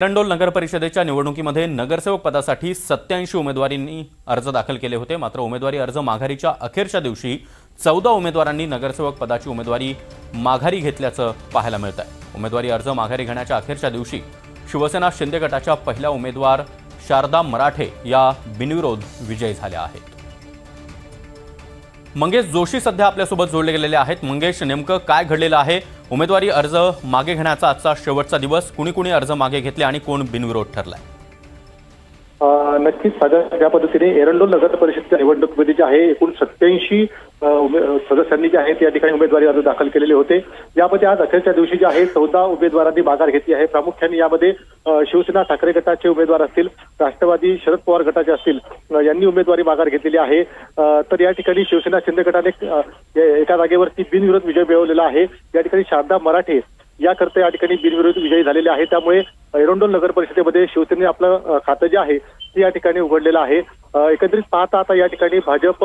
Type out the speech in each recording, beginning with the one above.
एरंडोल नगर परिषदेच्या निवडणुकीमध्ये नगरसेवक पदासाठी 87 उमेदवारांनी अर्ज दाखल केले होते। मात्र उमेदवारी अर्ज माघारीच्या अखेरच्या दिवशी 14 उमेदवारांनी नगरसेवक पदाची उमेदवारी माघारी घेतल्याचं पाहायला मिळत आहे। उमेदवारी अर्ज माघारी घेण्याच्या अखेरच्या दिवशी शिवसेना शिंदे गटाच्या पहिल्या उमेदवार शारदा मराठे या बिनविरोध विजयी झाल्या आहेत। मंगेश जोशी सध्या आपल्यासोबत जोडले गेलेले आहेत। मंगेश, नेमकं काय घडलेलं आहे? उमेदवारी अर्ज मागे घेण्याचा आजचा शेवटचा दिवस, कुणी अर्ज मागे घेतले आणि कोण बिनविरोध ठरलाय? नक्कीच ज्या पद्धतीने एरंडोल नगर परिषदेच्या निवडणुकीमध्ये जे आहे एकूण 87 सदस्यांनी जे आहेत या ठिकाणी उमेदवारी अर्ज दाखल केलेले होते। यामध्ये आज अखेरच्या दिवशी जे आहे 14 उमेदवारांनी माघार घेतली आहे। प्रामुख्याने यामध्ये शिवसेना ठाकरे गटाचे उमेदवार असतील, राष्ट्रवादी शरद पवार गटाचे असतील, यांनी उमेदवारी माघार घेतलेली आहे। तर या ठिकाणी शिवसेना शिंदे गटाने एका जागेवरती बिनविरोध विजय मिळवलेला आहे। या ठिकाणी शारदा मराठे याकरता या ठिकाणी बिनविरोध विजयी झालेले आहे। त्यामुळे एरंडोल नगर परिषदेमध्ये शिवसेनेने आपलं खातं जे आहे ते या ठिकाणी उघडलेलं आहे। एकंदरीत पाहता आता या ठिकाणी भाजप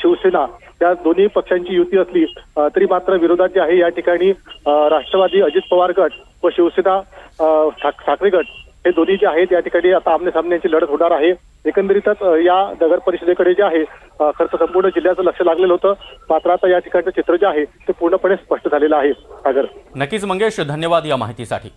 शिवसेना या दोन्ही पक्षांची युती असली तरी मात्र विरोधात जे आहे या ठिकाणी राष्ट्रवादी अजित पवार गट व शिवसेना ठाकरे गट हे दोन्ही जे आहेत या ठिकाणी आता आमने सामन्याची लढत होणार आहे। एकंदरीतच या नगर परिषदेकडे जे आहे खर्च संपूर्ण जिल्ह्याचं लक्ष लागलेलं होतं, मात्र आता या ठिकाणचं चित्र जे आहे ते पूर्णपणे स्पष्ट झालेलं आहे। सागर, नक्कीच मंगेश, धन्यवाद या माहितीसाठी।